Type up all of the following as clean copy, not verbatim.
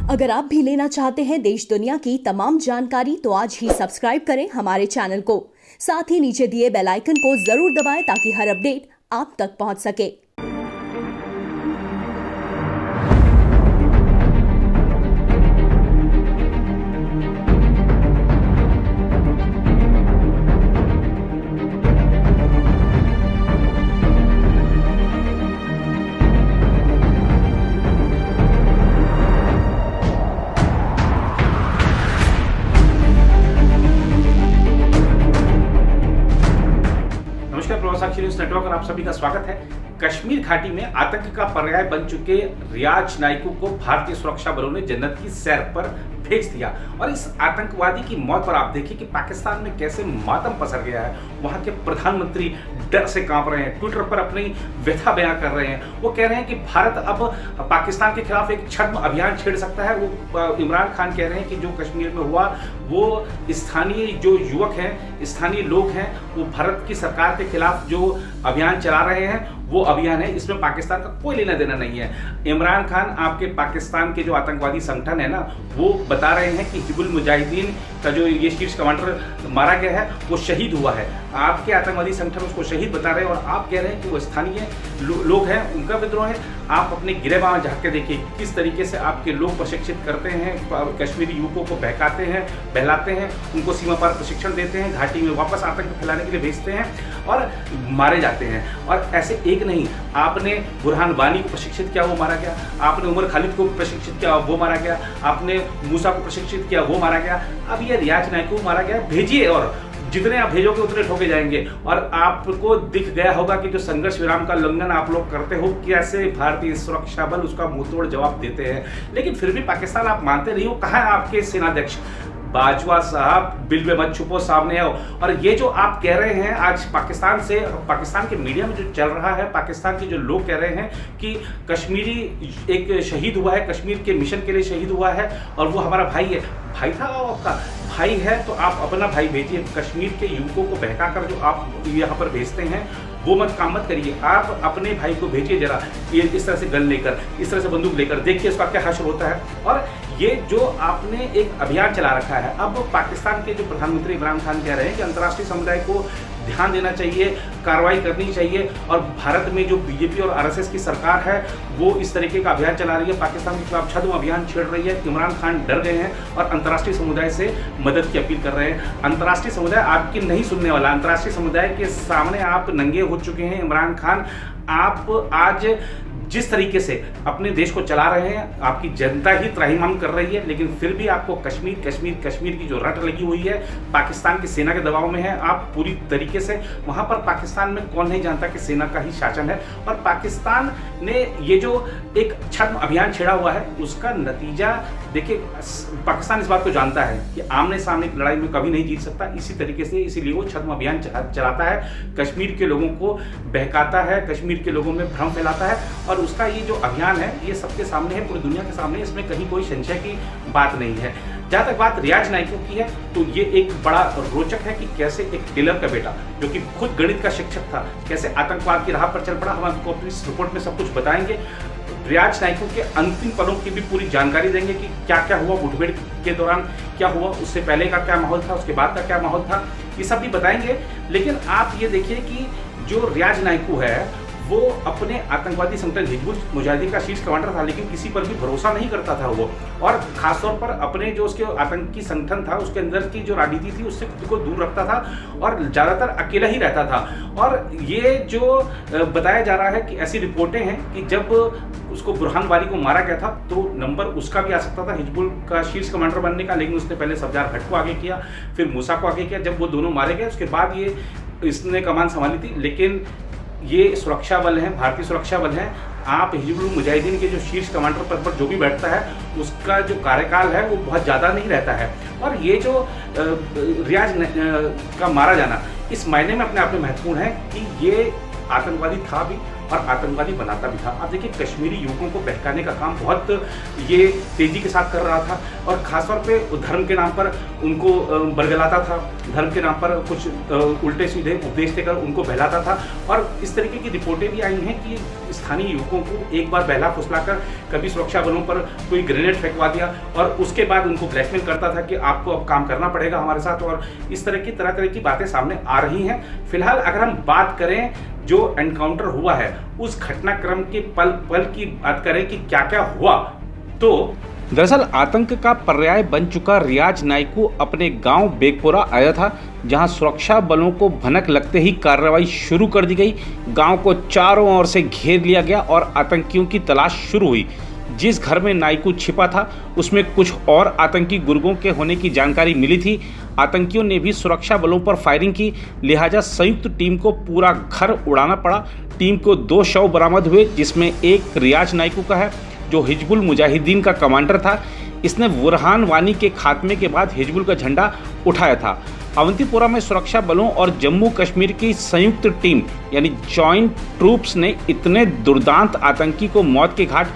अगर आप भी लेना चाहते हैं देश दुनिया की तमाम जानकारी तो आज ही सब्सक्राइब करें हमारे चैनल को। साथ ही नीचे दिए बेल आइकन को जरूर दबाएं ताकि हर अपडेट आप तक पहुंच सके। साक्षी न्यूज नेटवर्क और आप सभी का स्वागत है। कश्मीर घाटी में आतंक का पर्याय बन चुके रियाज नाइकू को भारतीय सुरक्षा बलों ने जन्नत की सैर पर भेज दिया और इस आतंकवादी की मौत पर आप देखिए कि पाकिस्तान में कैसे मातम पसर गया है। वहां के प्रधानमंत्री डर से कांप रहे हैं, ट्विटर पर अपनी व्यथा बयां कर रहे हैं। वो कह रहे हैं कि भारत अब पाकिस्तान के खिलाफ एक छद्म अभियान छेड़ सकता है। वो इमरान खान कह रहे हैं कि जो कश्मीर में हुआ वो स्थानीय जो युवक हैं, स्थानीय लोग हैं, वो भारत की सरकार के खिलाफ जो अभियान चला रहे हैं वो अभियान है, इसमें पाकिस्तान का कोई लेना देना नहीं है। इमरान खान आपके पाकिस्तान के जो आतंकवादी संगठन है ना, वो बता रहे हैं कि हिजबुल मुजाहिदीन का जो ये शीर्ष कमांडर मारा गया है वो शहीद हुआ है। आपके आतंकवादी संगठन उसको शहीद बता रहे हैं और आप कह रहे हैं कि वो स्थानीय लोग हैं, उनका विद्रोह है। आप अपने गिरेबान झांक के देखिए किस तरीके से आपके लोग प्रशिक्षित करते हैं, कश्मीरी युवकों को बहकाते हैं, बहलाते हैं, उनको सीमा पार प्रशिक्षण देते हैं, घाटी में वापस आतंक फैलाने के लिए भेजते हैं और मारे जाते हैं। और ऐसे एक नहीं, आपने बुरहान वानी को प्रशिक्षित किया, वो मारा गया। आपने उमर खालिद को प्रशिक्षित किया, वो मारा गया। आपने मूसा को प्रशिक्षित किया, वो मारा गया। अब ये रियाज नाइकू मारा गया। भेजिए, और जितने आप भेजोगे उतने ठोके जाएंगे। और आपको दिख गया होगा कि जो संघर्ष विराम का उल्लंघन आप लोग करते हो, कैसे भारतीय सुरक्षा बल उसका मुंहतोड़ जवाब देते हैं। लेकिन फिर भी पाकिस्तान आप मानते नहीं हो। कहाँ है आपके सेनाध्यक्ष बाजवा साहब? बिल में मत छुपो, सामने आओ। और ये जो आप कह रहे हैं आज पाकिस्तान के मीडिया में जो चल रहा है, पाकिस्तान के जो लोग कह रहे हैं कि कश्मीरी एक शहीद हुआ है, कश्मीर के मिशन के लिए शहीद हुआ है और वो हमारा भाई है। भाई था वो आपका भाई है तो आप अपना भाई भेजिए। कश्मीर के युवकों को बहकाकर जो आप यहाँ पर भेजते हैं वो काम मत करिए। आप अपने भाई को भेजिए जरा, ये इस तरह से गन लेकर, इस तरह से बंदूक लेकर, देखिए उसका क्या हश्र होता है। और ये जो आपने एक अभियान चला रखा है, अब पाकिस्तान के जो प्रधानमंत्री इमरान खान कह रहे हैं कि अंतर्राष्ट्रीय समुदाय को ध्यान देना चाहिए, कार्रवाई करनी चाहिए। और भारत में जो बीजेपी और आरएसएस की सरकार है वो इस तरीके का अभियान चला रही है, पाकिस्तान के खिलाफ छद्म अभियान छेड़ रही है। इमरान खान डर गए हैं और अंतर्राष्ट्रीय समुदाय से मदद की अपील कर रहे हैं। अंतर्राष्ट्रीय समुदाय आपकी नहीं सुनने वाला। अंतर्राष्ट्रीय समुदाय के सामने आप नंगे हो चुके हैं। इमरान खान, आप आज जिस तरीके से अपने देश को चला रहे हैं, आपकी जनता ही त्राहिमाम कर रही है, लेकिन फिर भी आपको कश्मीर कश्मीर कश्मीर की जो रट लगी हुई है, पाकिस्तान की सेना के दबाव में है आप पूरी तरीके से। वहां पर पाकिस्तान में कौन नहीं जानता कि सेना का ही शासन है। और पाकिस्तान ने ये जो एक छद्म अभियान छेड़ा हुआ है उसका नतीजा देखिए, पाकिस्तान इस बात को जानता है कि आमने सामने की लड़ाई में कभी नहीं जीत सकता। इसी तरीके से इसीलिए वो छद्म अभियान चलाता है, कश्मीर के लोगों को बहकाता है, कश्मीर के लोगों में भ्रम फैलाता है। और उसका ये जो अभियान है ये सबके सामने है, पूरी दुनिया के सामने, इसमें कहीं कोई संशय की बात नहीं है। जहाँ तक बात रियाज नाइकू की है तो ये एक बड़ा रोचक है कि कैसे एक टेलर का बेटा जो कि खुद गणित का शिक्षक था, कैसे आतंकवाद की राह पर चल पड़ा। हम आपको अपनी इस रिपोर्ट में सब कुछ बताएंगे। रियाज नाइकू के अंतिम पलों की भी पूरी जानकारी देंगे कि क्या क्या हुआ मुठभेड़ के दौरान, क्या हुआ उससे पहले का क्या माहौल था, उसके बाद का क्या माहौल था, ये सब भी बताएंगे। लेकिन आप ये देखिए कि जो रियाज नाइकू है वो अपने आतंकवादी संगठन हिजबुल मुजाहिदीन का शीर्ष कमांडर था, लेकिन किसी पर भी भरोसा नहीं करता था वो। और खासतौर पर अपने जो उसके आतंकी संगठन था उसके अंदर की जो राजनीति थी उससे खुद को दूर रखता था और ज़्यादातर अकेला ही रहता था। और ये जो बताया जा रहा है कि ऐसी रिपोर्टें हैं कि जब उसको बुरहान वानी को मारा गया था तो नंबर उसका भी आ सकता था हिजबुल का शीर्ष कमांडर बनने का, लेकिन उसने पहले सफजार भट्ट को आगे किया, फिर मूसा को आगे किया। जब वो दोनों मारे गए उसके बाद ये इसने कमान संभाली थी। लेकिन ये सुरक्षा बल हैं, भारतीय सुरक्षा बल हैं। आप हिजबुल मुजाहिदीन के जो शीर्ष कमांडर पद पर जो भी बैठता है उसका जो कार्यकाल है वो बहुत ज़्यादा नहीं रहता है। और ये जो रियाज का मारा जाना इस मायने में अपने आप में महत्वपूर्ण है कि ये आतंकवादी था भी और आतंकवादी बनाता भी था। आप देखिए, कश्मीरी युवकों को बहकाने का काम बहुत ये तेजी के साथ कर रहा था और खासतौर पे धर्म के नाम पर उनको बरगलाता था, धर्म के नाम पर कुछ उल्टे सीधे उपदेश देकर उनको बहलाता था। और इस तरीके की रिपोर्टें भी आई हैं कि स्थानीय युवकों को एक बार बहला फुसलाकर कभी सुरक्षा बलों पर कोई ग्रेनेड फेंकवा दिया और उसके बाद उनको ब्लैकमेल करता था कि आपको अब काम करना पड़ेगा हमारे साथ। और इस तरह की बातें सामने आ रही हैं। फिलहाल अगर हम बात करें जो एनकाउंटर हुआ है उस घटनाक्रम के पल की बात करें कि क्या क्या हुआ, तो दरअसल आतंक का पर्याय बन चुका रियाज नाइकू अपने गांव बेगपुरा आया था, जहां सुरक्षा बलों को भनक लगते ही कार्रवाई शुरू कर दी गई। गांव को चारों ओर से घेर लिया गया और आतंकियों की तलाश शुरू हुई। जिस घर में नाइकू छिपा था उसमें कुछ और आतंकी गुर्गों के होने की जानकारी मिली थी। आतंकियों ने भी सुरक्षा बलों पर फायरिंग की, लिहाजा संयुक्त टीम को पूरा घर उड़ाना पड़ा। टीम को 2 शव बरामद हुए, जिसमें एक रियाज नाइकू का है जो हिजबुल मुजाहिदीन का कमांडर था। इसने बुरहान वानी के खात्मे के बाद हिजबुल का झंडा उठाया था। अवंतीपोरा में सुरक्षा बलों और जम्मू कश्मीर की संयुक्त टीम यानी जॉइंट ट्रूप्स ने इतने दुर्दांत आतंकी को मौत के घाट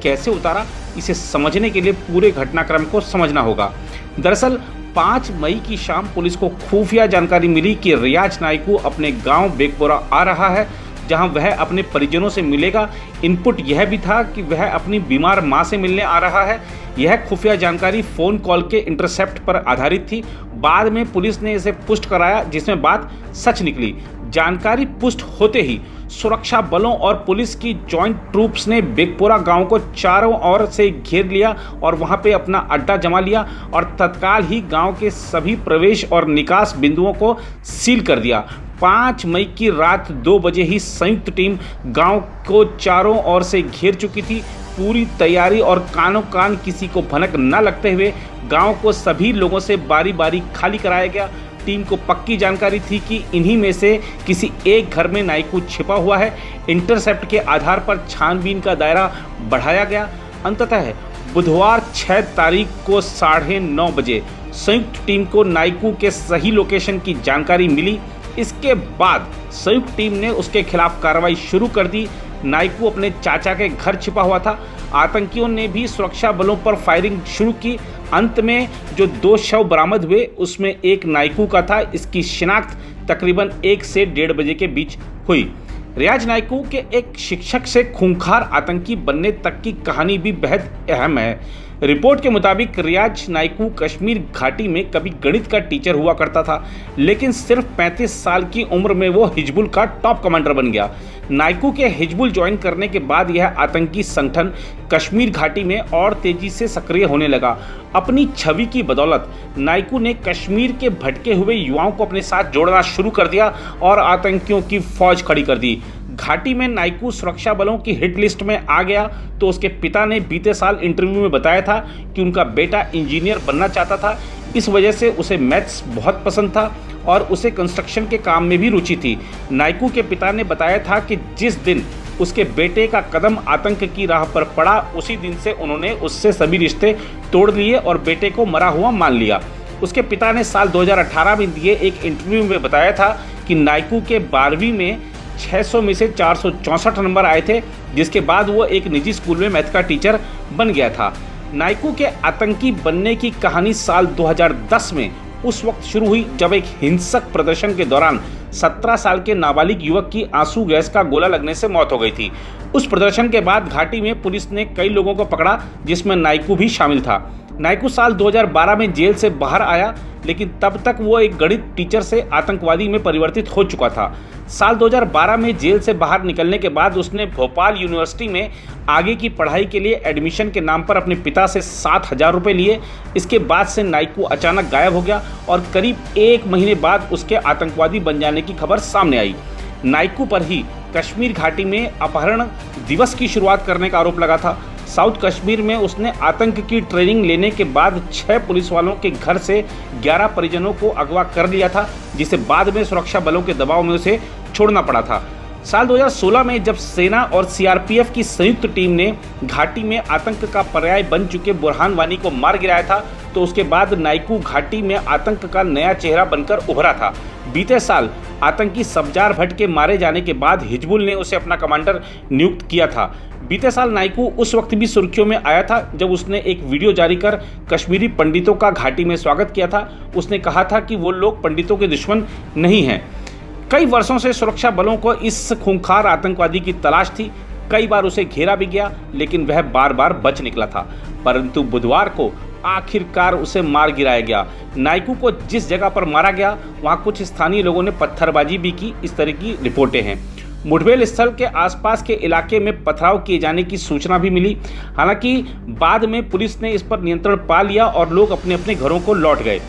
कैसे उतारा, इसे समझने के लिए पूरे घटनाक्रम को समझना होगा। दरअसल 5 मई की शाम पुलिस को खुफिया जानकारी मिली कि रियाज नाइकू अपने गांव बेगपुरा आ रहा है, जहां वह अपने परिजनों से मिलेगा। इनपुट यह भी था कि वह अपनी बीमार मां से मिलने आ रहा है। यह खुफिया जानकारी फ़ोन कॉल के इंटरसेप्ट पर आधारित थी। बाद में पुलिस ने इसे पुष्ट कराया, जिसमें बात सच निकली। जानकारी पुष्ट होते ही सुरक्षा बलों और पुलिस की जॉइंट ट्रूप्स ने बेगपुरा गांव को चारों ओर से घेर लिया और वहां पे अपना अड्डा जमा लिया और तत्काल ही गांव के सभी प्रवेश और निकास बिंदुओं को सील कर दिया। 5 मई की रात 2 बजे ही संयुक्त टीम गांव को चारों ओर से घेर चुकी थी। पूरी तैयारी और कानों कान किसी को भनक न लगते हुए गांव को सभी लोगों से बारी बारी खाली कराया गया। टीम को पक्की जानकारी थी कि इन्हीं में से किसी एक घर में नाइकू छिपा हुआ है। इंटरसेप्ट के आधार पर छानबीन का दायरा बढ़ाया गया। अंततः बुधवार 6 तारीख को 9:30 बजे संयुक्त टीम को नाइकू के सही लोकेशन की जानकारी मिली। इसके बाद संयुक्त टीम ने उसके खिलाफ कार्रवाई शुरू कर दी। नाइकू अपने चाचा के घर छिपा हुआ था। आतंकियों ने भी सुरक्षा बलों पर फायरिंग शुरू की। अंत में जो 2 शव बरामद हुए उसमें एक नाइकू का था। इसकी शिनाख्त तकरीबन 1 से 1:30 बजे के बीच हुई। रियाज नाइकू के एक शिक्षक से खूंखार आतंकी बनने तक की कहानी भी बेहद अहम है। रिपोर्ट के मुताबिक रियाज नाइकू कश्मीर घाटी में कभी गणित का टीचर हुआ करता था, लेकिन सिर्फ 35 साल की उम्र में वो हिजबुल का टॉप कमांडर बन गया। नाइकू के हिजबुल ज्वाइन करने के बाद यह आतंकी संगठन कश्मीर घाटी में और तेजी से सक्रिय होने लगा। अपनी छवि की बदौलत नाइकू ने कश्मीर के भटके हुए युवाओं को अपने साथ जोड़ना शुरू कर दिया और आतंकियों की फौज खड़ी कर दी। घाटी में नाइकू सुरक्षा बलों की हिट लिस्ट में आ गया तो उसके पिता ने बीते साल इंटरव्यू में बताया था कि उनका बेटा इंजीनियर बनना चाहता था। इस वजह से उसे मैथ्स बहुत पसंद था और उसे कंस्ट्रक्शन के काम में भी रुचि थी। नाइकू के पिता ने बताया था कि जिस दिन उसके बेटे का कदम आतंक की राह पर पड़ा, उसी दिन से उन्होंने उससे सभी रिश्ते तोड़ लिए और बेटे को मरा हुआ मान लिया। उसके पिता ने साल 2018 में दिए एक इंटरव्यू में बताया था कि नाइकू के 12वीं में 600 में से 464 नंबर आए थे, जिसके बाद वो एक निजी स्कूल में मैथ का टीचर बन गया था। नाइकू के आतंकी बनने की कहानी साल 2010 में उस वक्त शुरू हुई जब एक हिंसक प्रदर्शन के दौरान 17 साल के नाबालिग युवक की आंसू गैस का गोला लगने से मौत हो गई थी। उस प्रदर्शन के बाद घाटी में पुलिस ने कई लोगों को पकड़ा, जिसमें नाइकू भी शामिल था। नाइकू साल 2012 में जेल से बाहर आया, लेकिन तब तक वो एक गणित टीचर से आतंकवादी में परिवर्तित हो चुका था। साल 2012 में जेल से बाहर निकलने के बाद उसने भोपाल यूनिवर्सिटी में आगे की पढ़ाई के लिए एडमिशन के नाम पर अपने पिता से 7,000 रुपये लिए। इसके बाद से नाइकू अचानक गायब हो गया और करीब 1 महीने बाद उसके आतंकवादी बन जाने की खबर सामने आई। नाइकू पर ही कश्मीर घाटी में अपहरण दिवस की शुरुआत करने का आरोप लगा था। साउथ कश्मीर में उसने आतंक की ट्रेनिंग लेने के बाद 6 पुलिस वालों के घर से 11 परिजनों को अगवा कर लिया था, जिसे बाद में सुरक्षा बलों के दबाव में उसे छोड़ना पड़ा था। साल 2016 में जब सेना और सीआरपीएफ की संयुक्त टीम ने घाटी में आतंक का पर्याय बन चुके बुरहान वानी को मार गिराया था, तो उसके बाद नाइकू घाटी में आतंक का नया चेहरा बनकर उभरा था। बीते साल आतंकी सब्जार भट्ट के मारे जाने के बाद हिजबुल ने उसे अपना कमांडर नियुक्त किया था। बीते साल नाइकू उस वक्त भी सुर्खियों में आया था जब उसने एक वीडियो जारी कर कश्मीरी पंडितों का घाटी में स्वागत किया था। उसने कहा था कि वो लोग पंडितों के दुश्मन नहीं हैं। कई वर्षों से सुरक्षा बलों को इस खूंखार आतंकवादी की तलाश थी। कई बार उसे घेरा भी गया, लेकिन वह बार बार बच निकला था। परंतु बुधवार को आखिरकार उसे मार गिराया गया। नाइकू को जिस जगह पर मारा गया वहां कुछ स्थानीय लोगों ने पत्थरबाजी भी की, इस तरह की रिपोर्टें हैं। मुठभेड़ स्थल के आसपास के इलाके में पथराव किए जाने की सूचना भी मिली। हालांकि बाद में पुलिस ने इस पर नियंत्रण पा लिया और लोग अपने अपने घरों को लौट गए।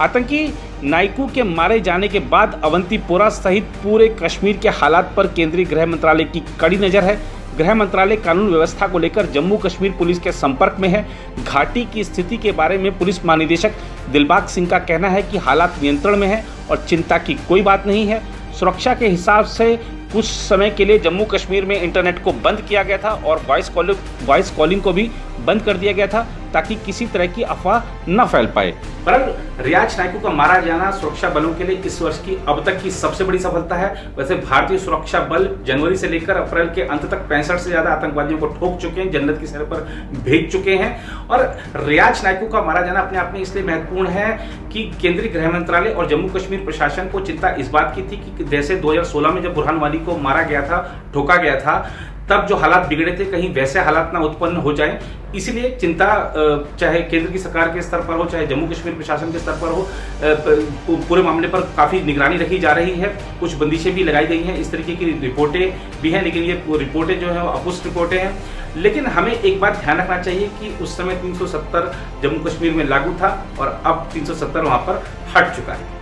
आतंकी नाइकू के मारे जाने के बाद अवंतीपोरा सहित पूरे कश्मीर के हालात पर केंद्रीय गृह मंत्रालय की कड़ी नज़र है। गृह मंत्रालय कानून व्यवस्था को लेकर जम्मू कश्मीर पुलिस के संपर्क में है। घाटी की स्थिति के बारे में पुलिस महानिदेशक दिलबाग सिंह का कहना है कि हालात नियंत्रण में है और चिंता की कोई बात नहीं है। सुरक्षा के हिसाब से कुछ समय के लिए जम्मू कश्मीर में इंटरनेट को बंद किया गया था और वॉइस कॉलिंग को भी बंद कर दिया गया था ताकि किसी तरह की अफवाह न फैल पाए। पर रियाज नाइकू का मारा जाना सुरक्षा बलों के लिए इस वर्ष की अब तक की सबसे बड़ी सफलता है। वैसे भारतीय सुरक्षा बल जनवरी से लेकर अप्रैल के अंत तक 65 से ज्यादा आतंकवादियों को ठोक चुके हैं, जन्नत की सैर पर भेज चुके हैं। और रियाज नाइकू का मारा जाना अपने आप में इसलिए महत्वपूर्ण है कि केंद्रीय गृह मंत्रालय और जम्मू कश्मीर प्रशासन को चिंता इस बात की थी कि जैसे 2016 में जब बुरहान वानी को मारा गया था, ठोका गया था, तब जो हालात बिगड़े थे कहीं वैसे हालात ना उत्पन्न हो जाए। इसलिए चिंता चाहे केंद्र की सरकार के स्तर पर हो, चाहे जम्मू कश्मीर प्रशासन के स्तर पर हो, पूरे मामले पर काफ़ी निगरानी रखी जा रही है। कुछ बंदिशें भी लगाई गई हैं, इस तरीके की रिपोर्टें भी हैं, लेकिन ये रिपोर्टें जो हैं वो अपुष्ट रिपोर्टें हैं। लेकिन हमें एक बात ध्यान रखना चाहिए कि उस समय 370 जम्मू कश्मीर में लागू था और अब 370 वहाँ पर हट चुका है।